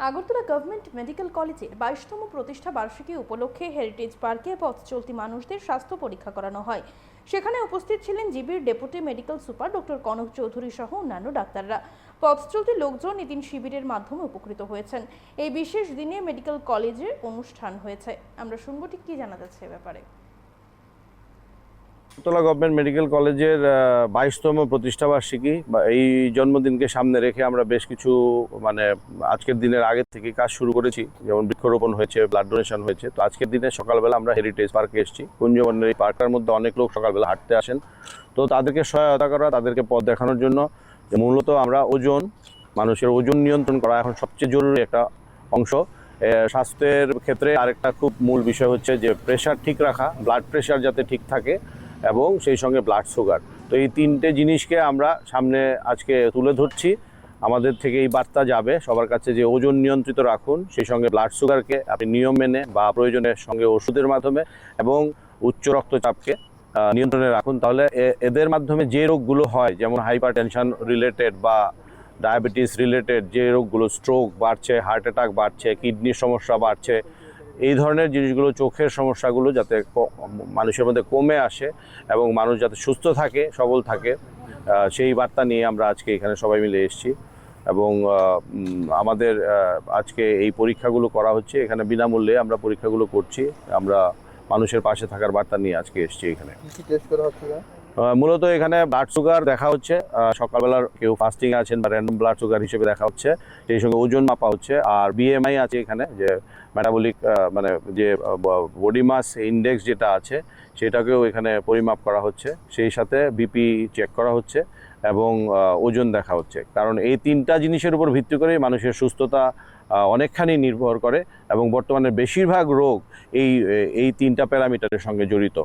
Agartala government medical কলেজের 22তম প্রতিষ্ঠা বার্ষিকী উপলক্ষে হেরিটেজ পার্কে পথ চলতি মানুষদের স্বাস্থ্য পরীক্ষা করানো হয়। সেখানে উপস্থিত ছিলেন জিবির deputy medical super doctor Kanak Chowdhury সহ অন্যান্য ডাক্তাররা। পথ চলতি লোকজন এদিন শিবিরের মাধ্যমে উপকৃত হয়েছেন। এই বিশেষ দিনে মেডিকেল কলেজে অনুষ্ঠান হয়েছে। আমরা শুনবো ঠিক কি জানা যাচ্ছে এ ব্যাপারে। আগরতলা গভর্নমেন্ট মেডিকেল কলেজের 22তম প্রতিষ্ঠাবার্ষিকী এই জন্মদিনকে সামনে রেখে আমরা বেশ কিছু আজকের দিনের আগে থেকে কাজ শুরু করেছি। যেমন বৃক্ষরোপণ হয়েছে, ব্লাড ডোনেশন হয়েছে। তো আজকের দিনে সকালবেলা আমরা হেরিটেজ পার্কে এসেছি। কুঞ্জবনের এই পার্কটার মধ্যে অনেক লোক সকালবেলা হাঁটতে আসেন। তো তাদেরকে সহায়তা করা, তাদেরকে পথ দেখানোর জন্য মূলত আমরা মানুষের ওজন নিয়ন্ত্রণ করা এখন সবচেয়ে জরুরি একটা অংশ। স্বাস্থ্যের ক্ষেত্রে আরেকটা খুব মূল বিষয় হচ্ছে যে প্রেশার ঠিক রাখা, ব্লাড প্রেশার যাতে ঠিক থাকে এবং সেই সঙ্গে ব্লাড সুগার। তো এই তিনটে জিনিসকে আমরা সামনে আজকে তুলে ধরছি। আমাদের থেকে এই বার্তা যাবে সবার কাছে যে ওজন নিয়ন্ত্রিত রাখুন, সেই সঙ্গে ব্লাড সুগারকে আপনি নিয়ম মেনে বা প্রয়োজনের সঙ্গে ওষুধের মাধ্যমে এবং উচ্চ রক্তচাপকে নিয়ন্ত্রণে রাখুন। তাহলে এদের মাধ্যমে যে রোগগুলো হয়, যেমন হাইপার টেনশন রিলেটেড বা ডায়াবেটিস রিলেটেড যে রোগগুলো, স্ট্রোক বাড়ছে, হার্ট অ্যাটাক বাড়ছে, কিডনির সমস্যা বাড়ছে, এই ধরনের জিনিসগুলো, চোখের সমস্যাগুলো যাতে মানুষের মধ্যে কমে আসে এবং মানুষ যাতে সুস্থ থাকে, সবল থাকে, সেই বার্তা নিয়ে আমরা আজকে এখানে সবাই মিলে এসেছি। এবং আমাদের আজকে এই পরীক্ষাগুলো করা হচ্ছে এখানে বিনামূল্যে। আমরা পরীক্ষাগুলো করছি। আমরা মানুষের পাশে থাকার বার্তা নিয়ে আজকে এসেছি এখানে। মূলত এখানে ব্লাড সুগার দেখা হচ্ছে। সকালবেলার কেউ ফাস্টিং আছেন বা র্যান্ডম ব্লাড সুগার হিসেবে দেখা হচ্ছে। সেই সঙ্গে ওজন মাপা হচ্ছে। আর বিএমআই আছে এখানে, যে মেটাবলিক যে বডি মাস ইন্ডেক্স যেটা আছে সেটাকেও এখানে পরিমাপ করা হচ্ছে। সেই সাথে বিপি চেক করা হচ্ছে এবং ওজন দেখা হচ্ছে। কারণ এই তিনটা জিনিসের উপর ভিত্তি করে মানুষের সুস্থতা অনেকখানি নির্ভর করে এবং বর্তমানে বেশিরভাগ রোগ এই তিনটা প্যারামিটারের সঙ্গে জড়িত।